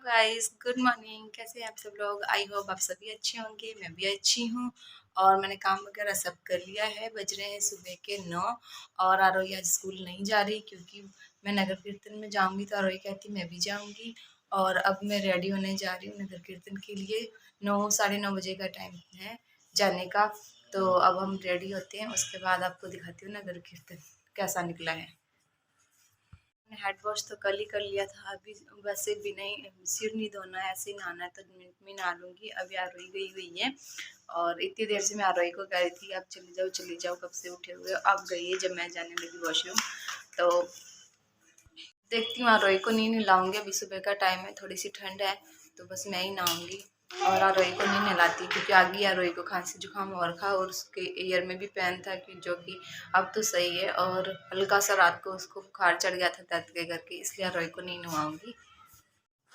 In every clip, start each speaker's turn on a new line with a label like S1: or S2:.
S1: Guys, good morning. कैसे हैं आप सब लोग? आई होप आप सभी अच्छे होंगे। मैं भी अच्छी हूँ। और मैंने काम वगैरह सब कर लिया है। बज रहे हैं सुबह के 9। और आरोही आज स्कूल नहीं जा रही क्योंकि मैं नगर कीर्तन में जाऊंगी, तो आरोही कहती मैं भी जाऊंगी। और अब मैं रेडी होने जा रही हूँ नगर कीर्तन के लिए। 9 साढ़े 9 बजे का टाइम है जाने का। तो अब हम रेडी होते हैं, उसके बाद आपको दिखाती हूँ नगर कीर्तन कैसा निकला है। हैंड वॉश तो कल ही कर लिया था। अभी वैसे भी नहीं, सिर नहीं धोना है, ऐसे ही नहाना है, तो मिनट में नहा लूँगी। अभी आरोही गई हुई है और इतनी देर से मैं आरोही को कह रही थी आप चली जाओ, कब से उठे हुए हो। अब गई है जब मैं जाने लगी वॉशरूम। तो देखती हूँ, आरोही को नहीं नहलाऊंगी। अभी सुबह का टाइम है, थोड़ी सी ठंड है, तो बस मैं ही नहाऊंगी। और आरोही को नहीं नहलाती क्योंकि आगे आरोही को खांसी जुकाम और था, और उसके ईयर में भी पेन था कि जो कि अब तो सही है। और हल्का सा रात को उसको बुखार चढ़ गया था दर्द के करके, इसलिए आरोही को नहीं नहलाऊंगी।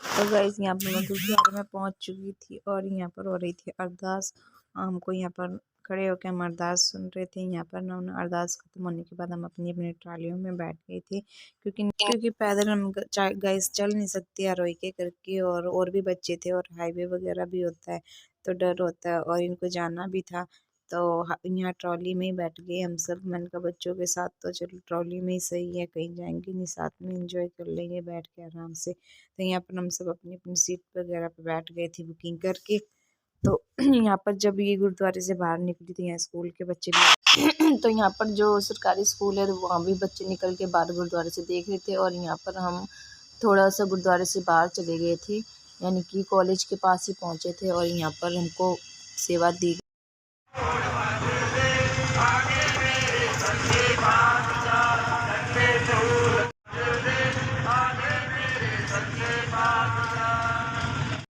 S2: तो गाइस यहाँ पर मैं गुरुद्वारे में पहुंच चुकी थी और यहाँ पर हो रही थी अरदास। हमको यहाँ पर खड़े होकर हम अरदास सुन रहे थे। यहाँ पर ना अरदास खत्म होने के बाद हम अपनी अपनी ट्रालियों में बैठ गए थे, क्योंकि पैदल हम गाइस चल नहीं सकते आरोही के करके, और भी बच्चे थे और हाईवे वगैरह भी होता है तो डर होता है और इनको जाना भी था। तो यहाँ ट्रॉली में ही बैठ गए हम सब। मैंने कहा बच्चों के साथ तो चलो ट्रॉली में ही सही है, कहीं जाएंगे नहीं, साथ में एंजॉय कर लेंगे बैठ के आराम से। तो यहाँ पर हम सब अपनी अपनी सीट वगैरह पे बैठ गए थे बुकिंग करके। तो यहाँ पर जब ये गुरुद्वारे से बाहर निकली थी, यहाँ स्कूल के बच्चे भी तो यहाँ पर जो सरकारी स्कूल है तो वहाँ भी बच्चे निकल के बाहर गुरुद्वारे से देख रहे थे। और यहाँ पर हम थोड़ा सा गुरुद्वारे से बाहर चले गए थे, यानी कि कॉलेज के पास ही पहुँचे थे और यहाँ पर हमको सेवा दी।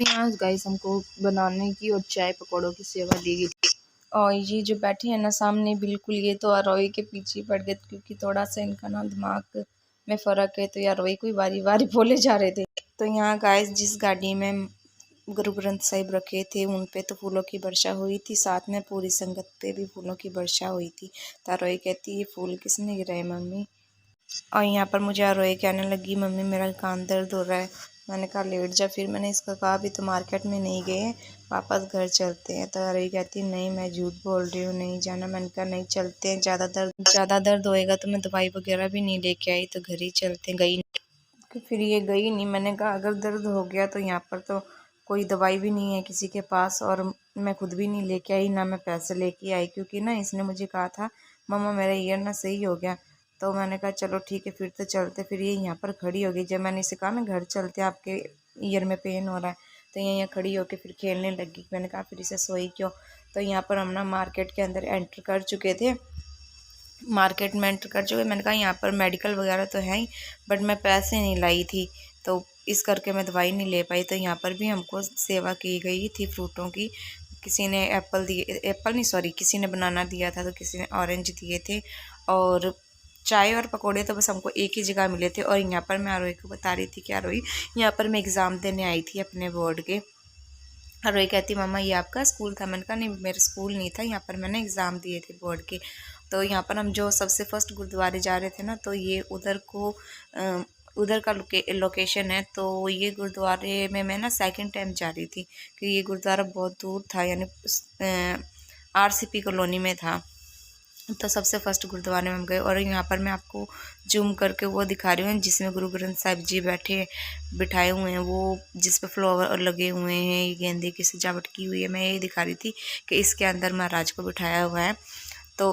S2: यहाँ गाइस हमको बनाने की और चाय पकौड़ों की सेवा दी गई थी। और ये जो बैठे हैं ना सामने, बिल्कुल ये तो आरोही के पीछे पड़ गए क्योंकि थोड़ा सा इनका ना दिमाग में फ़र्क है, तो यार आरोही को बारी बारी बोले जा रहे थे। तो यहाँ गाइस जिस गाड़ी में गुरु ग्रंथ साहिब रखे थे उन पे तो फूलों की वर्षा हुई थी, साथ में पूरी संगत पे भी फूलों की वर्षा हुई थी। तो आरोही कहती ये फूल किसने गिराए मम्मी? और यहाँ पर मुझे आरोही कहने लगी मम्मी मेरा कान दर्द हो रहा है। मैंने कहा लेट जा। फिर मैंने इसका कहा अभी तो मार्केट में नहीं गए, वापस घर चलते हैं। तो आरोही कहती नहीं मैं झूठ बोल रही हूँ, नहीं जाना। मैंने कहा नहीं चलते हैं, ज़्यादा दर्द होएगा तो मैं दवाई वगैरह भी नहीं लेके आई, तो घर ही चलते हैं। गई नहीं, फिर ये गई नहीं। मैंने कहा अगर दर्द हो गया तो यहाँ पर तो कोई दवाई भी नहीं है किसी के पास, और मैं खुद भी नहीं लेके आई, ना मैं पैसे लेके आई, क्योंकि ना इसने मुझे कहा था मम्मा मेरा ईयर ना सही हो गया। तो मैंने कहा चलो ठीक है फिर तो चलते। फिर ये यहाँ पर खड़ी हो गई। जब मैंने इसे कहा ना घर चलते आपके ईयर में पेन हो रहा है, तो ये यहाँ खड़ी होकर फिर खेलने लगी। मैंने कहा फिर इसे सोई क्यों? तो यहाँ पर हम ना मार्केट के अंदर एंटर कर चुके थे। मार्केट में एंटर कर चुके। मैंने कहा यहाँ पर मेडिकल वगैरह तो है ही, बट मैं पैसे नहीं लाई थी तो इस करके मैं दवाई नहीं ले पाई। तो यहाँ पर भी हमको सेवा की गई थी फ्रूटों की। किसी ने एप्पल दिए, एप्पल नहीं सॉरी, किसी ने बनाना दिया था, तो किसी ने ऑरेंज दिए थे। और चाय और पकोड़े तो बस हमको एक ही जगह मिले थे। और यहाँ पर मैं आरोही को बता रही थी कि आरोही यहाँ पर मैं एग्ज़ाम देने आई थी अपने बोर्ड के। आरोही कहती मम्मा ये आपका स्कूल था? मैंने कहा नहीं मेरा स्कूल नहीं था, यहाँ पर मैंने एग्ज़ाम दिए थे बोर्ड के। तो यहाँ पर हम जो सबसे फर्स्ट गुरुद्वारे जा रहे थे ना, तो ये उधर का लोकेशन है। तो ये गुरुद्वारे में मैं ना सेकंड टाइम जा रही थी क्योंकि ये गुरुद्वारा बहुत दूर था, यानी RCP कॉलोनी में था। तो सबसे फर्स्ट गुरुद्वारे में हम गए। और यहाँ पर मैं आपको जूम करके वो दिखा रही हूँ जिसमें गुरु ग्रंथ साहिब जी बिठाए हुए हैं, वो जिस पे फ्लावर लगे हुए हैं, गेंदे की सजावट की हुई है। मैं ये दिखा रही थी कि इसके अंदर महाराज को बिठाया हुआ है। तो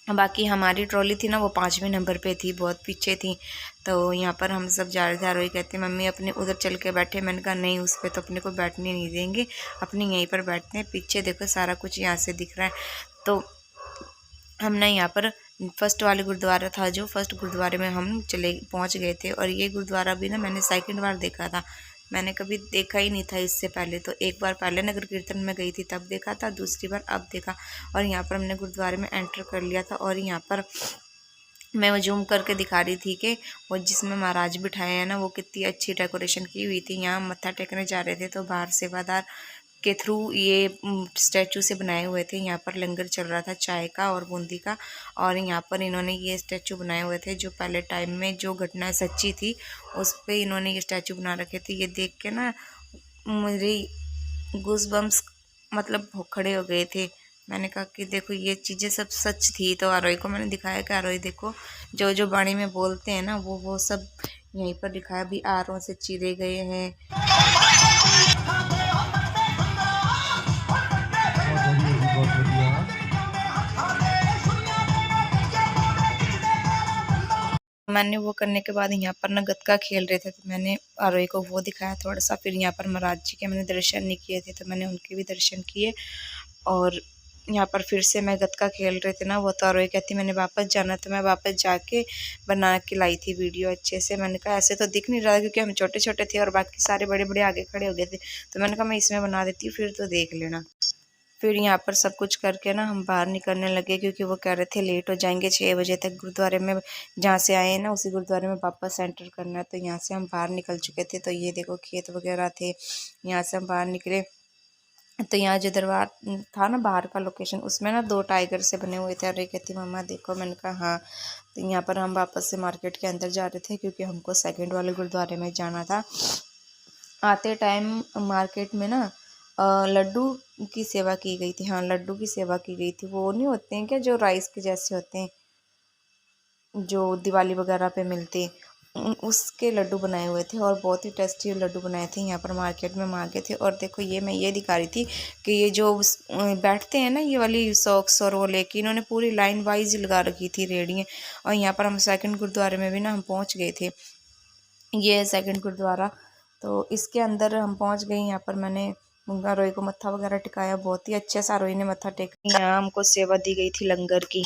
S2: बाकी हमारी ट्रॉली थी ना वो 5वें नंबर पे थी, बहुत पीछे थी। तो यहाँ पर हम सब जा रहे थे। आरोही कहते मम्मी अपने उधर चल के बैठे। मैंने कहा नहीं उस पर तो अपने को बैठने नहीं देंगे, अपने यहीं पर बैठते हैं। पीछे देखो सारा कुछ यहाँ से दिख रहा है। तो हम ना यहाँ पर फर्स्ट वाले गुरुद्वारा था, जो फर्स्ट गुरुद्वारे में हम पहुँच गए थे। और ये गुरुद्वारा भी ना मैंने सेकंड बार देखा था, मैंने कभी देखा ही नहीं था इससे पहले। तो एक बार पहले नगर कीर्तन में गई थी तब देखा था, दूसरी बार अब देखा। और यहाँ पर हमने गुरुद्वारे में एंटर कर लिया था। और यहाँ पर मैं वो जूम करके दिखा रही थी कि वो जिसमें महाराज बिठाए हैं ना, वो कितनी अच्छी डेकोरेशन की हुई थी। यहाँ मत्था टेकने जा रहे थे तो बाहर सेवादार के थ्रू ये स्टैचू से बनाए हुए थे। यहाँ पर लंगर चल रहा था चाय का और बूंदी का, और यहाँ पर इन्होंने ये स्टैचू बनाए हुए थे जो पहले टाइम में जो घटना सच्ची थी उस पे इन्होंने ये स्टैचू बना रखे थे। ये देख के ना मुझे गूस बम्स मतलब खड़े हो गए थे। मैंने कहा कि देखो ये चीज़ें सब सच थी। तो आरोही को मैंने दिखाया कि आरोही देखो जो जो बाणी में बोलते हैं ना वो सब यहीं पर दिखाया भी, आरों से चीरे गए हैं। मैंने वो करने के बाद यहाँ पर ना गतका खेल रहे थे तो मैंने आरोही को वो दिखाया थोड़ा सा। फिर यहाँ पर महाराज जी के मैंने दर्शन नहीं किए थे तो मैंने उनके भी दर्शन किए। और यहाँ पर फिर से मैं गतका खेल रहे थे ना, वो तो आरोही कहती मैंने वापस जाना, तो मैं वापस जाके बना के लाई थी वीडियो अच्छे से। मैंने कहा ऐसे तो दिख नहीं रहा क्योंकि हम छोटे छोटे थे और बाकी सारे बड़े बड़े आगे खड़े हो गए थे, तो मैंने कहा मैं इसमें बना देती हूँ फिर तो देख लेना। फिर यहाँ पर सब कुछ करके ना हम बाहर निकलने लगे क्योंकि वो कह रहे थे लेट हो जाएंगे 6 बजे तक गुरुद्वारे में जहाँ से आए हैं ना उसी गुरुद्वारे में वापस एंटर करना है। तो यहाँ से हम बाहर निकल चुके थे। तो ये देखो खेत वगैरह थे, यहाँ से हम बाहर निकले तो यहाँ जो दरबार था ना बाहर का लोकेशन उसमें ना 2 टाइगर से बने हुए थे। और ये कहती मम्मा देखो, मैंने कहा हाँ। तो यहाँ पर हम वापस से मार्केट के अंदर जा रहे थे क्योंकि हमको सेकंड वाले गुरुद्वारे में जाना था। आते टाइम मार्केट में ना लड्डू की सेवा की गई थी। हाँ, लड्डू की सेवा की गई थी। वो नहीं होते हैं क्या जो राइस के जैसे होते हैं जो दिवाली वगैरह पे मिलते, उसके लड्डू बनाए हुए थे और बहुत ही टेस्टी लड्डू बनाए थे। यहाँ पर मार्केट में मांगे थे। और देखो ये मैं ये दिखा रही थी कि ये जो बैठते हैं ना ये वाली सॉक्स और वो लेके इन्होंने पूरी लाइन वाइज लगा रखी थी रेडियाँ। और यहाँ पर हम सेकंड गुरुद्वारे में भी ना हम पहुँच गए थे। ये है सेकंड गुरुद्वारा। तो इसके अंदर हम पहुँच गए। यहाँ पर मैंने आरोही को मत्था वगैरह टिकाया, बहुत ही अच्छे से आरोही ने मत्था टेका। यहाँ हमको सेवा दी गई थी लंगर की,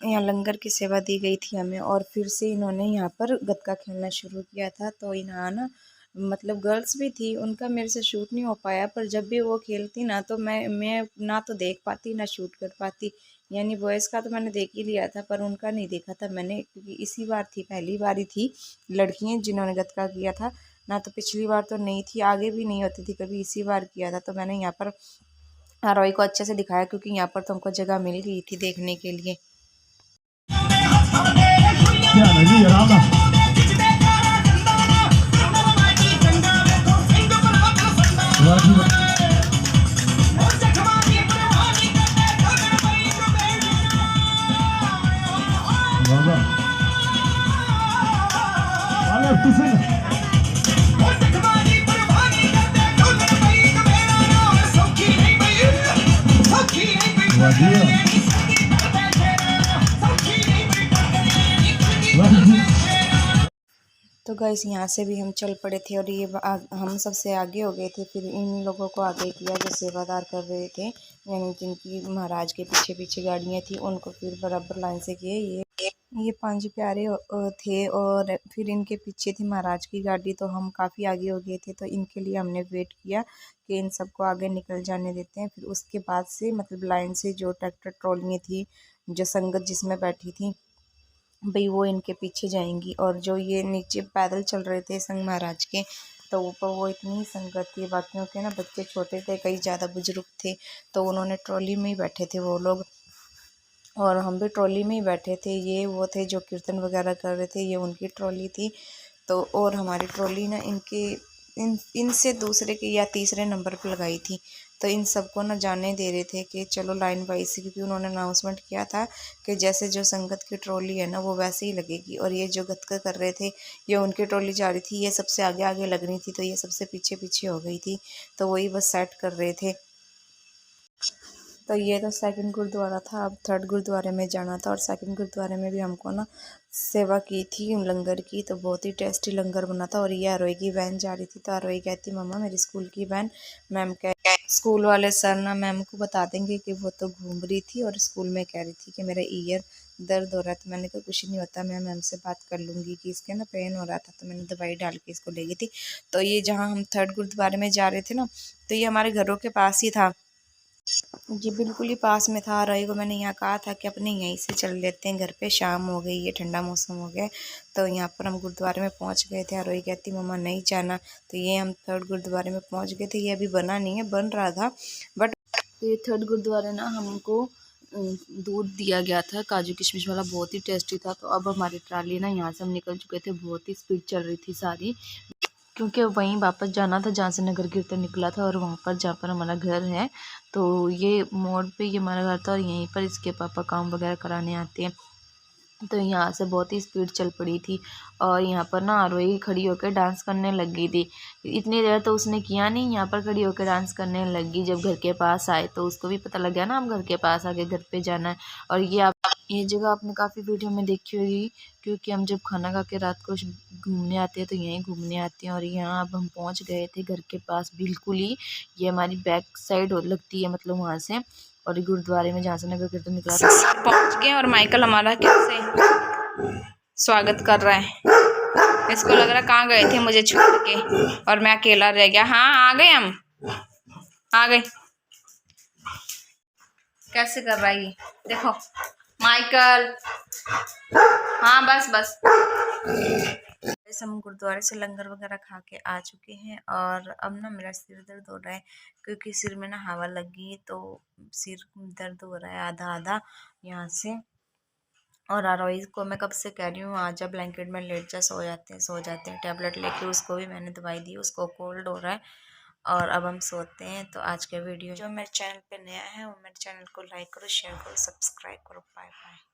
S2: यहाँ लंगर की सेवा दी गई थी हमें। और फिर से इन्होंने यहाँ पर गतका खेलना शुरू किया था। तो यहाँ ना मतलब गर्ल्स भी थी, उनका मेरे से शूट नहीं हो पाया, पर जब भी वो खेलती ना तो मैं ना तो देख पाती ना शूट कर पाती। यानी बॉयज़ का तो मैंने देख ही लिया था पर उनका नहीं देखा था मैंने, क्योंकि इसी बार थी, पहली बार ही थी लड़कियाँ जिन्होंने गतका किया था ना। तो पिछली बार तो नहीं थी, आगे भी नहीं होती थी कभी, इसी बार किया था। तो मैंने यहाँ पर आरोही को अच्छे से दिखाया क्योंकि यहाँ पर तो हमको जगह मिल गई थी देखने के लिए। तो गाइस यहाँ से भी हम चल पड़े थे और ये हम सबसे आगे हो गए थे। फिर इन लोगों को आगे किया जो सेवादार कर रहे थे, यानी जिनकी महाराज के पीछे पीछे गाड़ियाँ थी उनको फिर बराबर लाइन से किए। ये 5 प्यारे थे और फिर इनके पीछे थी महाराज की गाड़ी। तो हम काफ़ी आगे हो गए थे तो इनके लिए हमने वेट किया कि इन सबको आगे निकल जाने देते हैं। फिर उसके बाद से मतलब लाइन से जो ट्रैक्टर ट्रॉलियाँ थी जो संगत जिसमें बैठी थी भाई वो इनके पीछे जाएंगी। और जो ये नीचे पैदल चल रहे थे संग महाराज के, तो ऊपर वो इतनी संगत थी, बाकियों के ना बच्चे छोटे थे, कई ज़्यादा बुजुर्ग थे, तो उन्होंने ट्रॉली में ही बैठे थे वो लोग और हम भी ट्रॉली में ही बैठे थे। ये वो थे जो कीर्तन वगैरह कर रहे थे, ये उनकी ट्रॉली थी। तो और हमारी ट्रॉली ना इनसे दूसरे के या तीसरे नंबर पर लगाई थी। तो इन सबको ना जाने दे रहे थे कि चलो लाइन वाइज से, क्योंकि उन्होंने अनाउंसमेंट किया था कि जैसे जो संगत की ट्रॉली है ना वो वैसे ही लगेगी। और ये जो गतका कर रहे थे ये उनकी ट्रॉली जा रही थी, ये सबसे आगे आगे लग रही थी, तो ये सबसे पीछे पीछे हो गई थी। तो वही बस सेट कर रहे थे। तो ये तो सेकंड गुरुद्वारा था। अब थर्ड गुरुद्वारे में जाना था और सेकंड गुरुद्वारे में भी हमको ना सेवा की थी लंगर की। तो बहुत ही टेस्टी लंगर बना था। और ये आरोही की वैन जा रही थी तो आरोही कहती मम्मा मेरी स्कूल की वैन, मैम स्कूल वाले सर ना मैम को बता देंगे कि वो तो घूम रही थी और स्कूल में कह रही थी कि मेरा ईयर दर्द हो रहा था। मैंने कहा कुछ नहीं होता, मैं मैम से बात कर लूँगी कि इसके ना पेन हो रहा था, तो मैंने दवाई डाल के इसको ले गई थी। तो ये जहाँ हम थर्ड गुरुद्वारे में जा रहे थे ना तो ये हमारे घरों के पास ही था।
S1: जी बिल्कुल ही पास में था। रही को मैंने यहाँ कहा था कि अपने यहीं से चल लेते हैं घर पे, शाम हो गई है, ठंडा मौसम हो गया। तो यहाँ पर हम गुरुद्वारे में पहुँच गए थे। रोई कहती मम्मा नहीं जाना। तो ये हम थर्ड गुरुद्वारे में पहुँच गए थे। ये अभी बना नहीं है, बन रहा था बट
S2: तो ये थर्ड गुरुद्वारे ना हमको दूध दिया गया था काजू किशमिश वाला, बहुत ही टेस्टी था। तो अब हमारी ट्राली ना यहाँ से हम निकल चुके थे, बहुत ही स्पीड चल रही थी सारी, क्योंकि वहीं वापस जाना था जहाँ से नगर कीर्तन निकला था, और वहाँ पर जहाँ पर हमारा घर है। तो ये मोड़ पे ये हमारा घर था, और यहीं पर इसके पापा काम वगैरह कराने आते हैं। तो यहाँ से बहुत ही स्पीड चल पड़ी थी, और यहाँ पर ना आरोही खड़ी होकर डांस करने लगी थी। इतनी देर तो उसने किया नहीं, यहाँ पर खड़ी होकर डांस करने लगी। जब घर के पास आए तो उसको भी पता लग गया ना हम घर के पास आके घर पे जाना है। और ये जगह आपने काफ़ी वीडियो में देखी होगी, क्योंकि हम जब खाना खा के रात को घूमने आते हैं तो यहीं घूमने आते हैं। और यहाँ अब हम पहुँच गए थे घर के पास बिल्कुल ही, ये हमारी बैक साइड लगती है मतलब वहाँ से, और गुरुद्वारे में जहाँ से नगर कीर्तन निकला था पहुँच गए। और माइकल हमारा कैसे स्वागत कर रहा है, इसको लग रहा कहाँ गए थे मुझे छोड़ के, और मैं अकेला रह गया। हाँ आ गए, हम आ गए। कैसे कर रहा है ये, देखो माइकल। हाँ बस बस। हम गुरुद्वारे से लंगर वगैरह खा के आ चुके हैं, और अब ना मेरा सिर दर्द हो रहा है, क्योंकि सिर में ना हवा लगी है, तो सिर दर्द हो रहा है आधा आधा यहाँ से। और आरोही को मैं कब से कह रही हूँ आजा ब्लैंकेट में लेट जा, सो जाते हैं। टैबलेट लेके उसको भी मैंने दवाई दी, उसको कोल्ड हो रहा है, और अब हम सोते हैं। तो आज का वीडियो जो मेरे चैनल पे नया है वो मेरे चैनल को लाइक करो, शेयर करो, सब्सक्राइब करो। Bye bye.